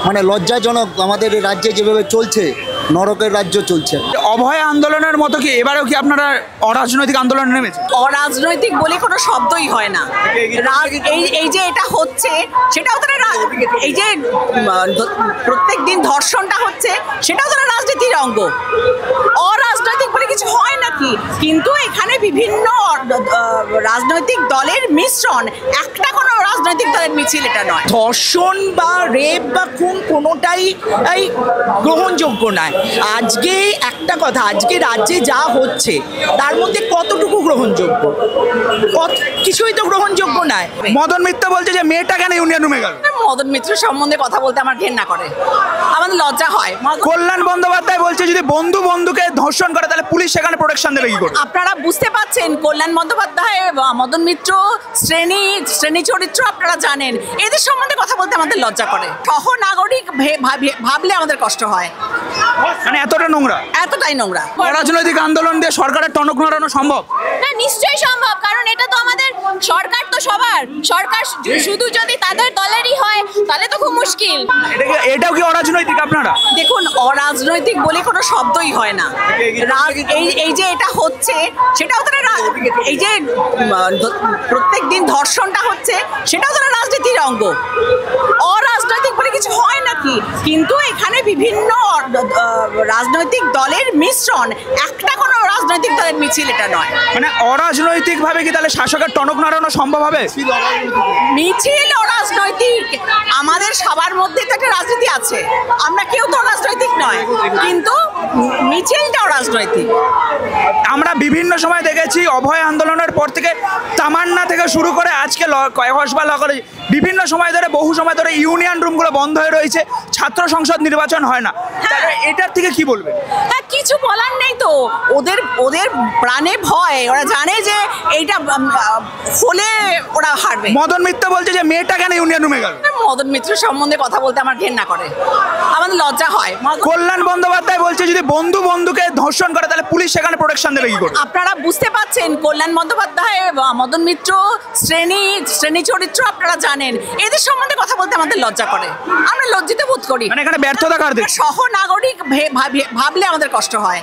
মানে লজ্জাজনক আমাদের রাজ্যে যেভাবে চলছে, নরকের রাজ্য চলছে। অভয় আন্দোলনের মতো কি এবারেও কি আপনারা অরাজনৈতিক আন্দোলনে নেমেছে? অরাজনৈতিক বলে কোনো শব্দই হয় না। এই যে এটা হচ্ছে সেটাও তারা এই যে প্রত্যেক দিন ধর্ষণটা হচ্ছে সেটাও তারা রাজনীতির অঙ্গ। অরাজনৈতিক বলে কিছু হয় নাকি? কিন্তু এখানে বিভিন্ন রাজনৈতিক দলের মিশ্রণ, একটা কোনো রাজনৈতিক দলের মিছিল এটা নয়। ধর্ষণ বা রেপ বা খুন কোনোটাই গ্রহণযোগ্য নয়। আজকে একটা কথা, আজকে রাজ্যে যা হচ্ছে তার মধ্যে কতটুকু গ্রহণযোগ্য? কিছুই তো গ্রহণযোগ্য নয়। মদন মিত্র বলছে যে মেয়েটা কেন ইউনিয়ন রুমে গেল? মদন মিত্র সম্বন্ধে কথা বলতে আমার ঘেন্না করে, আমাদের লজ্জা হয়। কল্যাণ বন্দ্যোপাধ্যায় বলছে যদি বন্ধুকে ধর্ষণ করে তাহলে পুলিশ সেখানে প্রোটেকশন দেবে কি করে? আপনারা বুঝতে পাচ্ছেন কল্যাণ বন্দ্যোপাধ্যায়, মদন মিত্র শ্রেণী চরিত্র আপনারা জানেন। এদের সম্বন্ধে কথা বলতে আমাদের লজ্জা করে। সহনাগরিক ভাবলে আমাদের কষ্ট হয়। মানে এতটা নোংরা, এতটাই নোংরা। অরাজনৈতিক আন্দোলন দিয়ে সরকারের টনক নড়ানো সম্ভব? না, নিশ্চয়ই সম্ভব, কারণ এটা তো আমাদের সরকার, তো সবার সরকার। শুধু যদি তাদের দলেরই হয় তাহলে তো খুব মুশকিল। এটাও কি অরাজনৈতিক আপনারা? দেখুন, অরাজনৈতিক বলে কোনো শব্দই হয় না। এই যে এটা হচ্ছে সেটাও তারা এই যে প্রত্যেক দিন ধর্ষণটা হচ্ছে সেটাও তারা রাজনীতির অঙ্গ। অরাজনৈতিক বলে কিছু হয় নাকি? কিন্তু এখানে বিভিন্ন রাজনৈতিক দলের মিশ্রণ, একটা কোনো রাজনৈতিক দলের মিছিল এটা নয়। মানে অরাজনৈতিক ভাবে কি তাহলে শাসকের টনক নাড়ানো সম্ভব হবে? মিছিল অরাজনৈতিক, আমাদের সবার মধ্যে তো একটা রাজনীতি আছে। আমরা কেউ তো রাজনৈতিক নয়, কিন্তু মিছিলটা রাজনৈতিক। আমরা বিভিন্ন সময় দেখেছি অভয় আন্দোলনের পর থেকে তামান্না থেকে শুরু করে আজকে কসবা ল কলেজ বিভিন্ন সময় ধরে বহু সময় ধরে ইউনিয়ন রুমগুলো বন্ধ হয়ে রয়েছে, ছাত্র সংসদ নির্বাচন হয় না। এটার থেকে কি বলবেন? হ্যাঁ, কিছু বলার নেই তো। ওদের প্রাণে ভয়, ওরা জানে যে এইটা হলে ওরা হারবে। মদন মিত্র বলছে যে মেয়েটা কেন ইউনিয়ন রুমে গেল? মদন মিত্র সম্বন্ধে কথা বলতে আমার ঘেন্না করে, আমাদের লজ্জা হয়। কল্যাণ বন্দ্যোপাধ্যায় বলছে যদি বন্ধুকে ধর্ষণ করে তাহলে পুলিশ সেখানে প্রোটেকশন দেবে কি করে? আপনারা বুঝতে পাচ্ছেন কল্যাণ বন্দ্যোপাধ্যায়, মদন মিত্র শ্রেণী চরিত্র আপনারা জানেন। এদের সম্বন্ধে কথা বলতে আমাদের লজ্জা করে, আমরা লজ্জিত বোধ করি। মানে এখানে ব্যর্থতা কার দিকে? সহনাগরিক ভাবলে আমাদের কষ্ট হয়।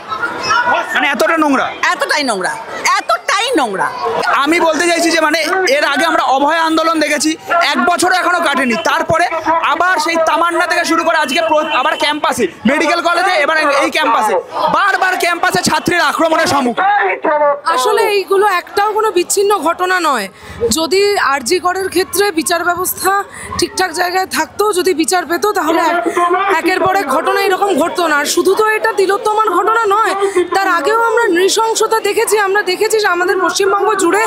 মানে এতটা নোংরা, এতটাই নোংরা, এতটাই নোংরা। আমি বলতে চাইছি যে মানে এর আগে আমরা অভয় আন্দোলন দেখেছি, 1 বছরও এখনো কাটেনি, তারপরে আবার সেই তামান্না থেকে শুরু করে আজকে আবার ক্যাম্পাসে, মেডিকেল কলেজে, এবার এই ক্যাম্পাসে বারবার ক্যাম্পাসে ছাত্রীরা আক্রমণের সম্মুখীন। আসলে এইগুলো একটাও কোনো বিচ্ছিন্ন ঘটনা নয়। যদি আরজি করের ক্ষেত্রে বিচার ব্যবস্থা ঠিকঠাক জায়গায় থাকতো, যদি বিচার পেতো, তাহলে একের পর এক ঘটনা এরকম ঘটতো না। আর শুধু তো এটা তিলোত্তমার ঘটনা নয়, তার আগেও আমরা নৃশংসতা দেখেছি। আমরা দেখেছি যে আমাদের পশ্চিমবঙ্গ জুড়ে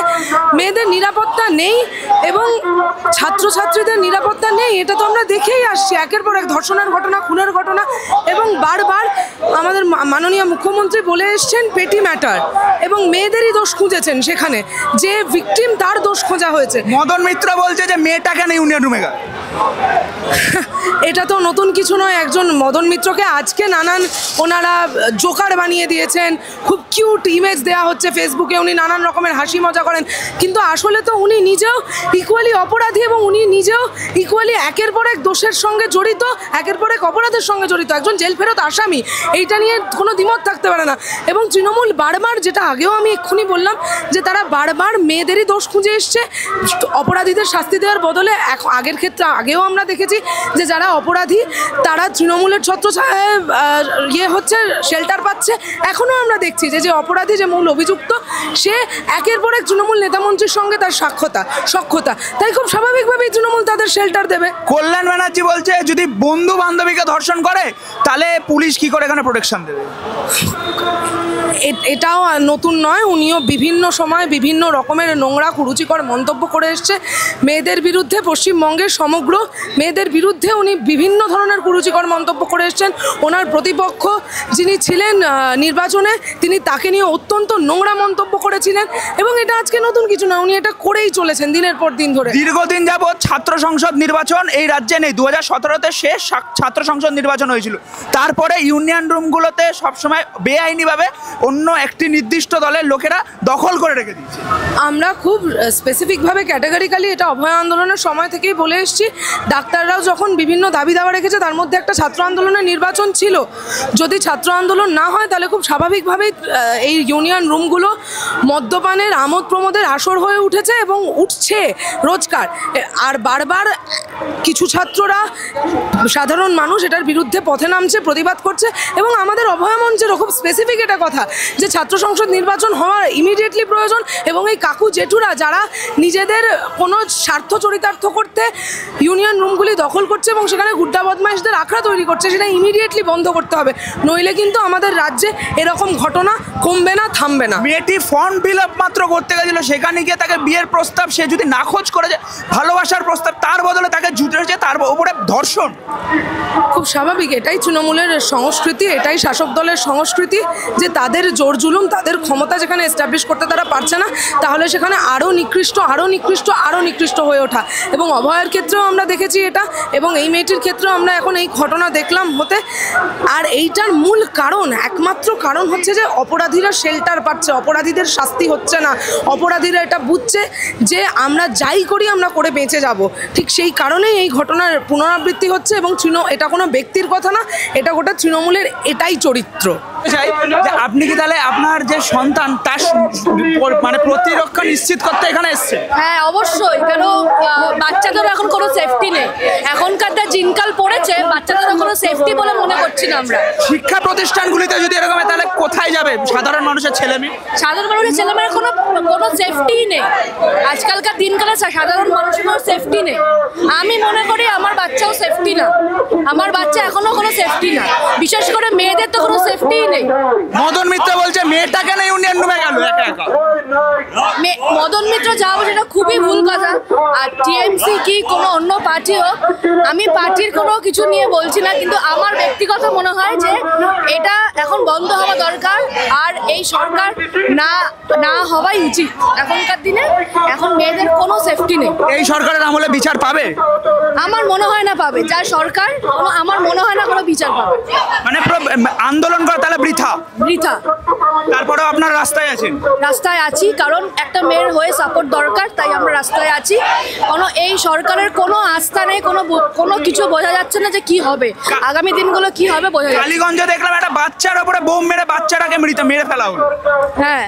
মেয়েদের নিরাপত্তা নেই এবং ছাত্রছাত্রীদের নিরাপত্তা নেই। এটা তো আমরা দেখেই আসছি, একের পর এক ধর্ষণের ঘটনা, খুনের ঘটনা। এবং বারবার আমাদের মাননীয় মুখ্যমন্ত্রী বলে এসছেন পেটি ম্যাটার, এবং মেয়েদেরই দোষ খুঁজেছেন। সেখানে যে ভিকটিম তার দোষ খোঁজা হয়েছে। মদন মিত্র বলছে যে মেয়েটা কেন ইউনিয়ন রুমে গেল? এটা তো নতুন কিছু নয়। একজন মদন মিত্রকে আজকে নানান ওনারা জোকার বানিয়ে দিয়েছেন, খুব কিউট ইমেজ দেওয়া হচ্ছে ফেসবুকে, উনি নানান রকমের হাসি মজা করেন, কিন্তু আসলে তো উনি নিজেও ইকুয়ালি অপরাধী এবং উনি নিজেও ইকুয়ালি একের পর এক দোষের সঙ্গে জড়িত, একের পর এক অপরাধের সঙ্গে জড়িত, একজন জেল ফেরত আসামি। এইটা নিয়ে কোনো দ্বিমত থাকতে পারে না। এবং তৃণমূল বারবার, যেটা আগেও আমি এক্ষুনি বললাম, যে তারা বারবার মেয়েদেরই দোষ খুঁজে এসছে, অপরাধীদের শাস্তি দেওয়ার বদলে। আগের ক্ষেত্রে আগেও আমরা দেখেছি যে যারা অপরাধী তারা তৃণমূলের ছত্রছায়ায় হচ্ছে, শেল্টার পাচ্ছে। এখনও আমরা দেখছি যে অপরাধী, যে মূল অভিযুক্ত, সে একের পর এক তৃণমূল নেতামন্ত্রীর সঙ্গে তার সখ্যতা। তাই খুব স্বাভাবিকভাবেই তৃণমূল তাদের শেল্টার দেবে। কল্যাণ ব্যানার্জি বলছে যদি বন্ধু বান্ধবীকে ধর্ষণ করে তাহলে পুলিশ কি করে এখানে প্রোটেকশন দেবে? এটাও নতুন নয়। উনিও বিভিন্ন সময় বিভিন্ন রকমের নোংরা কুরুচিকর মন্তব্য করে এসছে মেয়েদের বিরুদ্ধে। পশ্চিমবঙ্গের সমগ্র মেয়েদের বিরুদ্ধে উনি বিভিন্ন ধরনের কুরুচিকর মন্তব্য করে এসছেন। ওনার প্রতিপক্ষ যিনি ছিলেন নির্বাচনে, তিনি তাকে নিয়ে অত্যন্ত নোংরা মন্তব্য করেছিলেন। এবং এটা আজকে নতুন কিছু না, উনি এটা করেই চলেছেন দিনের পর দিন ধরে। দীর্ঘদিন যাবৎ ছাত্র সংসদ নির্বাচন এই রাজ্যে নেই। 2017-তে শেষ ছাত্র সংসদ নির্বাচন হয়েছিল, তারপরে ইউনিয়ন রুমগুলোতে সবসময় বেআইনিভাবে অন্য একটি নির্দিষ্ট দলের লোকেরা দখল করে রেখে দিচ্ছে। আমরা খুব স্পেসিফিকভাবে ক্যাটাগরিক্যালি এটা অভয় আন্দোলনের সময় থেকেই বলে এসেছি। ডাক্তাররাও যখন বিভিন্ন দাবি দাওয়া রেখেছে, তার মধ্যে একটা ছাত্র আন্দোলনের নির্বাচন ছিল। যদি ছাত্র আন্দোলন না হয় তাহলে খুব স্বাভাবিকভাবেই এই ইউনিয়ন রুমগুলো মদ্যপানের আমোদ প্রমোদের আসর হয়ে উঠেছে এবং উঠছে রোজকার। আর বারবার কিছু ছাত্ররা, সাধারণ মানুষ এটার বিরুদ্ধে পথে নামছে, প্রতিবাদ করছে। এবং আমাদের অভয় মঞ্চেরও খুব স্পেসিফিক এটা কথা যে ছাত্র সংসদ নির্বাচন হওয়ার ইমিডিয়েটলি প্রয়োজন, এবং এই কাকু জেঠুরা যারা নিজেদের কোনো স্বার্থ চরিতার্থ করতে ইউনিয়ন রুমগুলি দখল করছে এবং সেখানে গুড্ডা বদমাইশদের আখড়া তৈরি করছে, সেটা ইমিডিয়েটলি বন্ধ করতে হবে। নইলে কিন্তু আমাদের রাজ্যে এরকম ঘটনা কমবে না, থামবে না। মেয়েটি ফর্ম ফিল আপ মাত্র করতে গেছিল, সেখানে গিয়ে তাকে বিয়ের প্রস্তাব সে যদি নাকচ করে যায়, ভালোবাসার প্রস্তাব, তার বদলে তাকে জুটেছে, তার উপরে ধর্ষণ। খুব স্বাভাবিক, এটাই তৃণমূলের সংস্কৃতি, এটাই শাসক দলের সংস্কৃতি যে তাদের জোর জুলুম, তাদের ক্ষমতা যেখানে এস্টাবলিশ করতে তারা পারছে না, তাহলে সেখানে আরও নিকৃষ্ট হয়ে ওঠা। এবং অভয়ের ক্ষেত্রেও আমরা দেখেছি এটা, এবং এই মেয়েটির ক্ষেত্রেও আমরা এখন এই ঘটনা দেখলাম হতে। আর এইটার মূল কারণ, একমাত্র কারণ হচ্ছে যে অপরাধীরা শেল্টার পাচ্ছে, অপরাধীদের শাস্তি হচ্ছে না, অপরাধীরা এটা বুঝছে যে আমরা যাই করি আমরা করে বেঁচে যাব। ঠিক সেই কারণেই এই ঘটনার পুনরাবৃত্তি হচ্ছে। এবং এটা কোনো ব্যক্তির কথা না, এটা গোটা তৃণমূলের এটাই চরিত্র। চাই যে আপনি কি তাহলে আপনার যে সন্তান তার মানে প্রতিরক্ষা নিশ্চিত করতে এখানে এসেছে? হ্যাঁ, অবশ্যই। কেন বাচ্চাদের এখন কোনো সেফটি নেই, এখনকার যা দিনকাল পড়েছে, বাচ্চাদের কোনো সেফটি বলে মনে করছি না আমরা। শিক্ষা প্রতিষ্ঠানগুলিতে যদি এরকম তাহলে কোথায় যাবে সাধারণ মানুষের ছেলেমেয়ে? সাধারণ মানুষের ছেলেমেয়ের কোনো সেফটিই নেই। আজকালকার দিনকালে সাধারণ মানুষের কোনো সেফটি নেই। আমি মনে করি আমার বাচ্চাও সেফটি না, আমার বাচ্চা এখনো কোনো সেফটি না। বিশেষ করে মেয়েদের তো কোনো সেফটিই নেই। মদন মিত্র বলছে মেয়েটা কেন ইউনিয়ন রুমে গেল একা একা? মদন মিত্র যাবো সেটা খুবই ভুল কথা। আর টিএমসি কি কোনো অন্য পার্টি হোক, আমি পার্টির কোনো কিছু নিয়ে বলছি না, কিন্তু আমার ব্যক্তিগত মনে হয় যে এটা এখন বন্ধ হওয়া দরকার। আর এই সরকার না হওয়াই উচিত। এখনকার দিনে এখন মেয়েদের কোনো সেফটি নেই। এই সরকারের আমলে বিচার পাবে? আমার মনে হয় না পাবে। যার সরকার, আমার মনে হয় না কোনো বিচার পাবে। মানে আন্দোলন করা তাহলে বৃথা? তারপরেও আপনার রাস্তায় আছেন? রাস্তায় আছি, কারণ একটা মেয়ের হয়ে সাপোর্ট দরকার, তাই আমরা রাস্তায় আছি। এই সরকারের কোনো আস্থা নেই, কোনো কিছু বোঝা যাচ্ছে না যে কি হবে আগামী দিনগুলো, কি হবে বোঝা যাচ্ছে। কালীগঞ্জে দেখলাম একটা বাচ্চার উপরে বোম মেরে বাচ্চাটাকে মেরে ফেলা হলো। হ্যাঁ,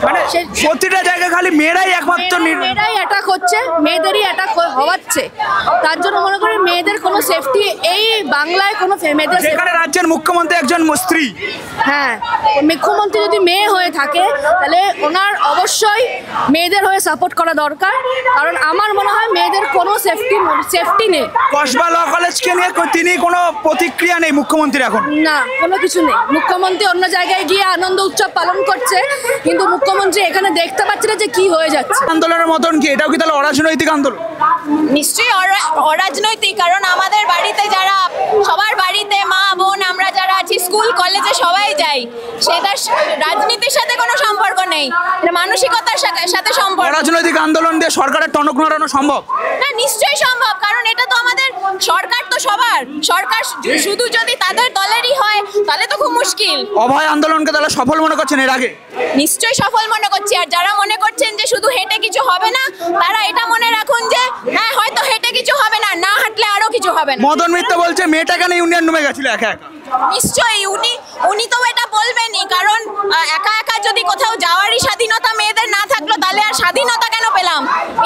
মানে প্রতিটা জায়গায় খালি মেয়েরাই একমাত্র, মেয়েরাই অ্যাটাক হচ্ছে, মেয়েদেরই অ্যাটাক হওয়াচ্ছে। তার জন্য মনে করি মেয়েদের কোনো সেফটি এই বাংলায় কোনো মেয়েদের, যেখানে রাজ্যের মুখ্যমন্ত্রী একজন স্ত্রী। হ্যাঁ, মুখ্যমন্ত্রী যদি মেয়ে হয়ে থাকে তাহলে ওনার অবশ্যই মেয়েদের হয়ে সাপোর্ট করা দরকার। কারণ আমার মনে হয় মেয়েদের কোনো সেফটি নেই। কসবা ল কলেজকে নিয়ে তিনি কোনো প্রতিক্রিয়া নেই মুখ্যমন্ত্রীর এখন? না, কোনো কিছু নেই। মুখ্যমন্ত্রী অন্য জায়গায় গিয়ে আনন্দ উৎসব পালন করছে, কিন্তু মুখ্যমন্ত্রী এখানে দেখতে পাচ্ছে না যে কি হয়ে যাচ্ছে। আন্দোলনের মতন কি এটাও কি তাহলে অরাজনৈতিক আন্দোলন? নিশ্চয়ই অরাজনৈতিক, কারণ আমাদের বাড়িতে যারা, সবার বাড়িতে মা বোন আমরা যারা আছি, স্কুল কলেজে সবাই যাই, সেটা রাজনীতির সাথে কোনো সম্পর্ক নেই, মানসিকতার সাথে সম্পর্ক। রাজনৈতিক আন্দোলন দিয়ে সরকারের টনক নড়ানো সম্ভব? না, নিশ্চয়ই সম্ভব, কারণ এটা তো আমাদের সরকার, তো সবার সরকার, শুধু যদি তাদের দলেরই হয় তাহলে তো খুব মুশকিল। অভয় আন্দোলনকে তাহলে সফল মনে করছেন এর আগে? নিশ্চয়ই সফল মনে করছি। আর যারা মনে করছেন যে শুধু হেঁটে কিছু হবে না, তারা এটা মনে রাখুন যে হ্যাঁ, হয়তো হেঁটে কিছু হবে না, না হাঁটলে আরো কিছু হবে না। মদন মিত্র বলছে মেয়েটা কেন ইউনিয়ন রুমে গেছিল একা একা? নিশ্চয়ই উনি তো এটা বলবেনই, কারণ একা একা যদি কোথাও যাওয়ারই স্বাধীনতা মেয়েদের না থাকলো, তাহলে আর স্বাধীনতা কেন পেলাম?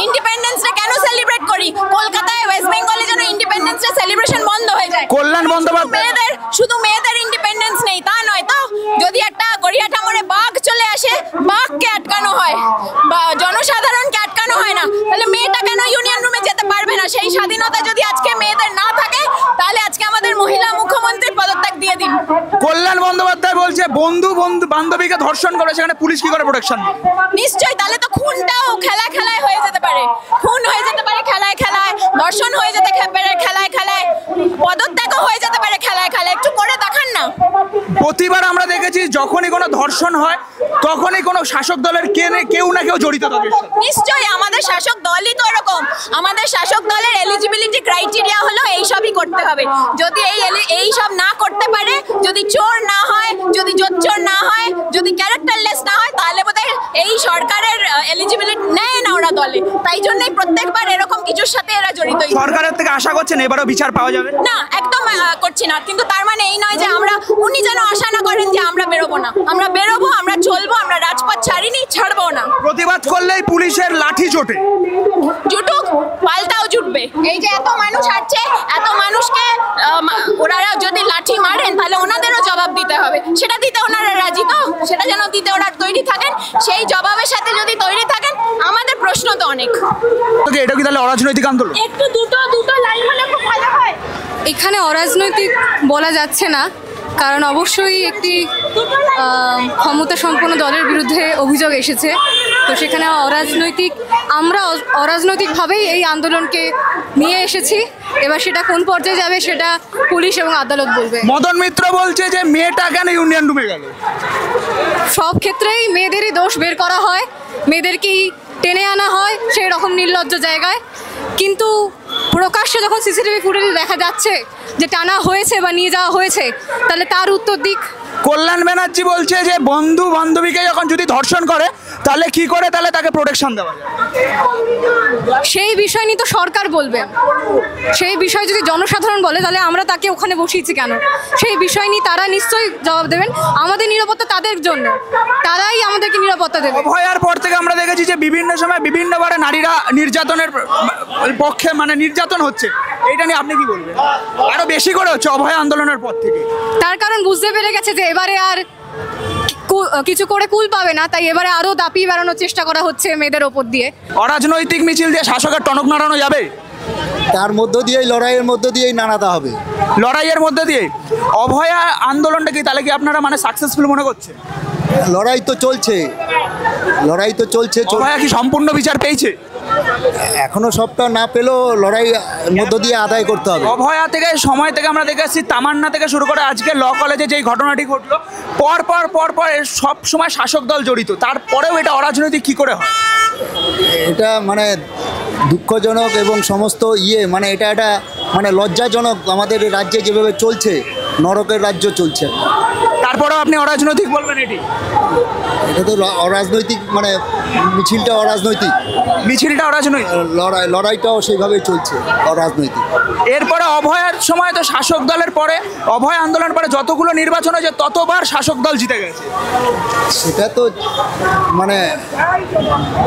ইন্ডিপেন্ডেন্সটা কেন সেলিব্রেট করি? কলকাতায়, ওয়েস্ট বেঙ্গলে যেন ইন্ডিপেন্ডেন্সের সেলিব্রেশন বন্ধ হয়ে যায়। কল্যাণ বন্দ্যোপাধ্যায় শুধু মেয়েদের ইন্ডিপেন্ডেন্স নেই তা নয় তো, যদি একটা গড়িয়াটা মোড়ে বাঘ চলে আসে, বাঘকে আটকানো হয় বা জনসাধারণকে আটকানো হয় না, তাহলে মেয়েটা কেন ইউনিয়ন রুমে যেতে পারবে না? সেই স্বাধীনতা যদি আজকে মেয়েদের না থাকে, তাহলে আজকে আমাদের মহিলা মুখ্যমন্ত্রীর পদত্যাগ দিয়ে দিন। কল্যাণ বন্দ্যোপাধ্যায় বলছে বন্ধু বান্ধবীকে ধর্ষণ করে, সেখানে পুলিশ কি করে প্রোটেকশন? নিশ্চয়ই, তাহলে তো খুনটাও খেলায় হয়ে যেতে পারে, খুন হয়ে যেতে পারে খেলায়, ধর্ষণ হয়ে যেতে পারে খেলায়, পদত্যাগও হয়ে যেতে পারে খেলায়। একটু করে দেখান না। প্রতিবার আমরা দেখেছি যখনই কোনো ধর্ষণ হয় তখনই কোনো শাসক দলের কেউ না কেউ জড়িত থাকে। নিশ্চয়ই, আমাদের শাসক দলই তো এরকম, আমাদের শাসক দলের এলিজিবিলিটি ক্রাইটেরিয়া হলো এইসবই করতে হবে। যদি এই সব না করতে পারে, যদি চোর না হয়, যদি জোচ্চোর না হয়, যদি ক্যারেক্টারলেস না হয়, তাহলে বোধহয় এই সরকারের এলিজিবিলিটি নেয় না ওরা দলে। তাই জন্যই প্রত্যেকবার এরকম কিছুর সাথে এরা জড়িত। সরকারের থেকে আশা করছেন এবারও বিচার পাওয়া যাবে? না, একদম করছি না, কিন্তু তার মানে এই নয় যে উনি যেন আশা না করেন যে আমরা বেরোবো না। আমরা বেরোবো, আমরা চলবো, আমরা রাজপথ ছাড়িনি, ছাড়বো না। প্রতিবাদ করলেই পুলিশের লাঠি চোটে জুটুক, পাল্টাও জুটবে। এই যে এত মানুষ আসছে, এত মানুষকে ওনারা যদি লাঠি মারেন তাহলে ওনাদেরও জবাব দিতে হবে। সেটা দিতে ওনারা রাজি তো? সেটা যেন দিতে ওরা তৈরি থাকেন। সেই জবাবের সাথে যদি তৈরি থাকেন, আমাদের প্রশ্ন তো অনেক। এটা কি তাহলে অরাজনৈতিক আন্দোলন? একটু দুটো লাইন হলে খুব ভালো হয়। এখানে অরাজনৈতিক বলা যাচ্ছে না, কারণ অবশ্যই একটি ক্ষমতা সম্পন্ন দলের বিরুদ্ধে অভিযোগ এসেছে। তো সেখানে আমরা অরাজনৈতিকভাবেই এই আন্দোলনকে নিয়ে এসেছি। এবার সেটা কোন পর্যায়ে যাবে সেটা পুলিশ এবং আদালত বলবে। মদন মিত্র বলছে যে মেয়েটা কেন ইউনিয়ন রুমে গেল? সব ক্ষেত্রেই মেয়েদেরই দোষ বের করা হয়, মেয়েদেরকেই টেনে আনা হয় সেই রকম নির্লজ্জ জায়গায়। কিন্তু প্রকাশ্যে যখন সিসিটিভি ফুটেজে দেখা যাচ্ছে যে টানা হয়েছে বা নিয়ে যাওয়া হয়েছে, তাহলে তার উত্তর দিক। কল্যাণ ব্যানার্জি বলছে যে বন্ধু বান্ধবীকে যখন যদি ধর্ষণ করে তাহলে কি করে তাহলে তাকে প্রোটেকশন দেওয়া যায়? সেই বিষয় নিয়ে তো সরকার বলবে। সেই বিষয় যদি জনসাধারণ বলে তাহলে আমরা তাকে ওখানে বসিয়েছি কেন? সেই বিষয় নিয়ে তারা নিশ্চয়ই জবাব দেবেন। আমাদের নিরাপত্তা তাদের জন্য, তারাই আমাদেরকে নিরাপত্তা দেবে। অভয়ার পর থেকে আমরা দেখেছি যে বিভিন্ন সময় বিভিন্নবারে নারীরা নির্যাতনের পক্ষে নির্যাতন হচ্ছে। এটা নিয়ে আপনি কি বলবেন? আরো বেশি করে হচ্ছে অভয় আন্দোলনের পর থেকে। তার কারণ বুঝতে পেরে গেছে যে এবারে আর কিছু করে কুল পাবে না, তাই এবারে আরো দাপিয়ে বেড়ানোর চেষ্টা করা হচ্ছে মেয়েদের ওপর দিয়ে। অরাজনৈতিক মিছিল দিয়ে শাসকের টনক নাড়ানো যাবে? তার মধ্য দিয়েই লড়াইয়ের মধ্য দিয়েই নাড়াতে হবে। লড়াইয়ের মধ্যে দিয়ে অভয়া আন্দোলনটা কি তাহলে কি আপনারা সাকসেসফুল মনে করছেন? লড়াই তো চলছে। অভয়া কি সম্পূর্ণ বিচার পেয়েছে? এখনো সবটা না পেলেও লড়াই মধ্য দিয়ে আদায় করতে হবে। অভয়া থেকে সময় থেকে আমরা দেখেছি তামান্না থেকে শুরু করে আজকে ল কলেজে যেই ঘটনাটি ঘটলো, পর সব সময় শাসক দল জড়িত। তারপরেও এটা অরাজনৈতিক কি করে হয়? এটা দুঃখজনক এবং সমস্ত এটা একটা লজ্জাজনক। আমাদের রাজ্যে যেভাবে চলছে, নরকের রাজ্য চলছে। তারপরেও আপনি অরাজনৈতিক বলবেন? এটা তো অরাজনৈতিক, মিছিলটা অরাজনৈতিক। লড়াইটাও সেইভাবেই চলছে, অরাজনৈতিক। এরপরে অভয়ার সময় তো শাসক দলের পরে, অভয় আন্দোলনের পরে যতগুলো নির্বাচন হয়েছে ততবার শাসক দল জিতে গেছে। সেটা তো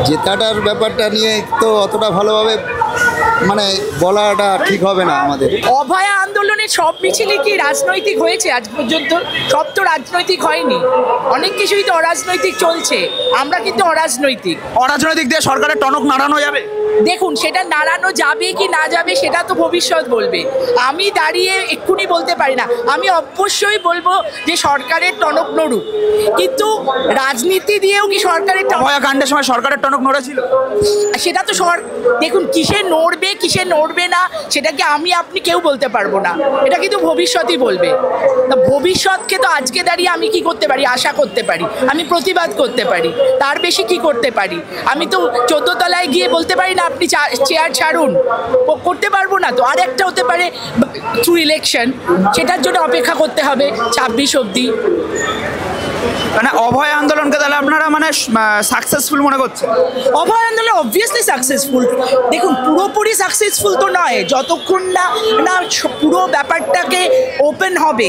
জেতাটার ব্যাপারটা নিয়ে তো অতটা ভালোভাবে বলাটা ঠিক হবে না আমাদের। অভয়া আন্দোলনের সব মিছিলই কি রাজনৈতিক হয়েছে আজ পর্যন্ত? সব তো রাজনৈতিক হয়নি, অনেক কিছুই তো অরাজনৈতিক চলছে। আমরা কিন্তু অরাজনৈতিক দিয়ে সরকারের টনক নাড়ানো যাবে? দেখুন, সেটা নাড়ানো যাবে কি না যাবে সেটা তো ভবিষ্যৎ বলবে। আমি দাঁড়িয়ে এক্ষুনি বলতে পারি না। আমি অবশ্যই বলবো যে সরকারের টনক নড়ুক, কিন্তু রাজনীতি দিয়েও কি সরকারের অভয়া কাণ্ডের সময় সরকারের টনক নড়েছিল? সেটা তো দেখুন, কিসে নড়বে না সেটা কি আপনি কেউ বলতে পারবো না। এটা কিন্তু ভবিষ্যৎই বলবে। তা ভবিষ্যৎকে তো আজকে দাঁড়িয়ে আমি কি করতে পারি? আশা করতে পারি, আমি প্রতিবাদ করতে পারি, তার বেশি কি করতে পারি? আমি তো 14 তলায় গিয়ে বলতে পারি না আপনি চেয়ার ছাড়ুন, করতে পারবো না তো। আর একটা হতে পারে থ্রু ইলেকশন, সেটার জন্য অপেক্ষা করতে হবে 26 অবধি। অভয় আন্দোলনকে তাহলে আপনারা সাকসেসফুল মনে করছেন? অভয় আন্দোলন অবভিয়াসলি সাকসেসফুল। দেখুন, পুরোপুরি সাকসেসফুল তো নয় যতক্ষণ না পুরো ব্যাপারটাকে ওপেন হবে,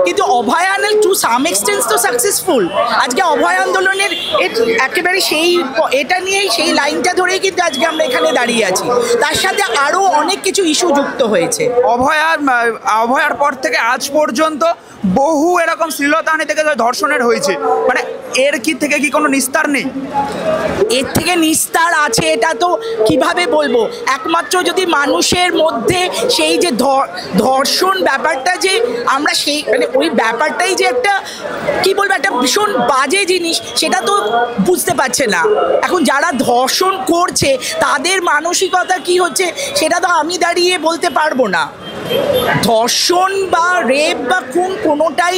কিন্তু অভয় আন্দোলন টু সাম এক্সটেন্স তো সাকসেসফুল। আজকে অভয় আন্দোলনের একেবারে এটা নিয়েই, সেই লাইনটা ধরেই কিন্তু আজকে আমরা এখানে দাঁড়িয়ে আছি। তার সাথে আরও অনেক কিছু ইস্যু যুক্ত হয়েছে। অভয়ার পর থেকে আজ পর্যন্ত বহু এরকম শ্লীলতাহানি থেকে ধর্ষণের হয়েছে। এর থেকে কি কোনো নিস্তার নেই? এর থেকে নিস্তার আছে, এটা তো কিভাবে বলবো। একমাত্র যদি মানুষের মধ্যে সেই যে ধর্ষণ ব্যাপারটা, যে আমরা সেই ওই ব্যাপারটাই যে একটা কি বলবো, একটা ভীষণ বাজে জিনিস, সেটা তো বুঝতে পারছে না। এখন যারা ধর্ষণ করছে তাদের মানসিকতা কি হচ্ছে সেটা তো আমি দাঁড়িয়ে বলতে পারবো না। ধর্ষণ বা রেপ বা খুন কোনোটাই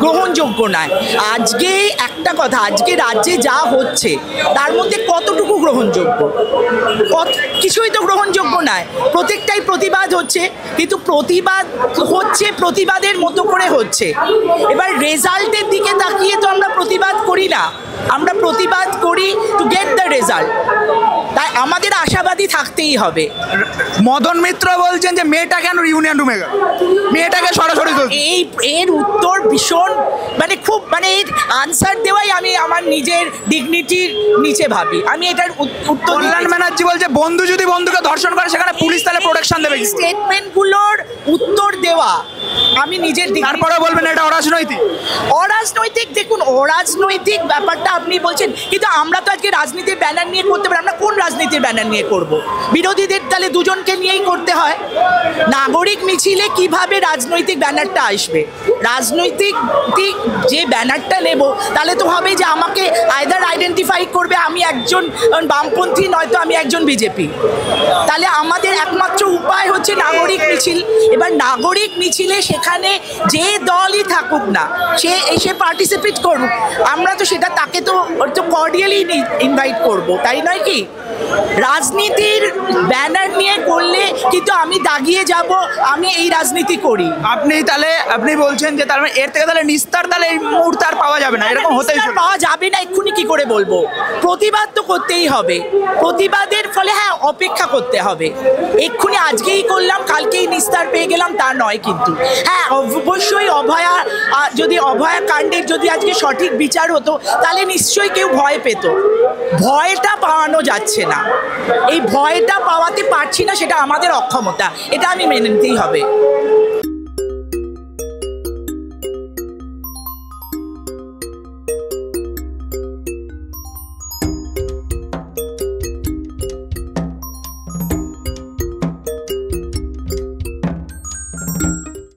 গ্রহণযোগ্য নয়। আজকে একটা কথা, আজকে রাজ্যে যা হচ্ছে তার মধ্যে কতটুকু গ্রহণযোগ্য? কিছুই তো গ্রহণযোগ্য নয়। প্রত্যেকটাই প্রতিবাদ হচ্ছে, কিন্তু প্রতিবাদ হচ্ছে প্রতিবাদের মতো করে হচ্ছে। এবার রেজাল্টের দিকে তাকিয়ে তো আমরা প্রতিবাদ করি না, আমরা প্রতিবাদ করি টু গেট দ্য রেজাল্ট। তাই আমাদের আশাবাদী থাকতেই হবে। মদন মিত্র বলছেন যে মেয়েটা কেন ইউনিয়ন রুমে গেল, মেয়েটাকে সরাসরি এর উত্তর ভীষণ মানে খুব মানে এর আনসার দেওয়াই আমি আমার নিজের ডিগনিটির নিচে ভাবি। আমি এটার উত্তর কল্যাণ ব্যানার্জি বলছে বন্ধু যদি বন্ধুকে ধর্ষণ করে সেখানে পুলিশ তাহলে প্রোটেকশন দেবে। স্টেটমেন্টগুলোর উত্তর দেওয়া আমি নিজের তারপরে বলবেন এটা অরাজনৈতিক। অরাজনৈতিক দেখুন, অরাজনৈতিক ব্যাপারটা আপনি বলছেন, কিন্তু আমরা তো আজকে রাজনীতির ব্যানার নিয়ে করতে পারি। আমরা কোন রাজনীতির ব্যানার নিয়ে করব? বিরোধীদের তাহলে দুজনকে নিয়েই করতে হয়। নাগরিক মিছিলে কিভাবে রাজনৈতিক ব্যানারটা আসবে? রাজনৈতিক যে ব্যানারটা নেব তাহলে তো হবে যে আমাকে আইদার আইডেন্টিফাই করবে আমি একজন বামপন্থী, নয়তো আমি একজন বিজেপি। তাহলে আমাদের একমাত্র উপায় হচ্ছে নাগরিক মিছিল। এবার নাগরিক মিছিলে সেখানে যে দলই থাকুক না সে এসে পার্টিসিপেট করুক, আমরা তো সেটা তাকে তো কর্ডিয়ালি ইনভাইট করব, তাই নয় কি? রাজনীতির ব্যানার নিয়ে করলে কিন্তু আমি দাগিয়ে যাব আমি এই রাজনীতি করি। আপনি বলছেন যে তার মানে এর থেকে তাহলে নিস্তার তাহলে এই মুহূর্তে আর পাওয়া যাবে না, এরকম হতেই পাওয়া যাবে না। এক্ষুনি কি করে বলবো? প্রতিবাদ তো করতেই হবে, প্রতিবাদের ফলে হ্যাঁ অপেক্ষা করতে হবে। এক্ষুনি আজকেই করলাম কালকেই নিস্তার পেয়ে গেলাম তা নয়, কিন্তু হ্যাঁ অবশ্যই অভয়া কাণ্ডের যদি আজকে সঠিক বিচার হতো তাহলে নিশ্চয়ই কেউ ভয় পেত। ভয়টা পাওয়ানো যাচ্ছে না, এই ভয়টা পাওয়াতে পারছি না, সেটা আমাদের অক্ষমতা, এটা আমি মেনে নিতেই হবে।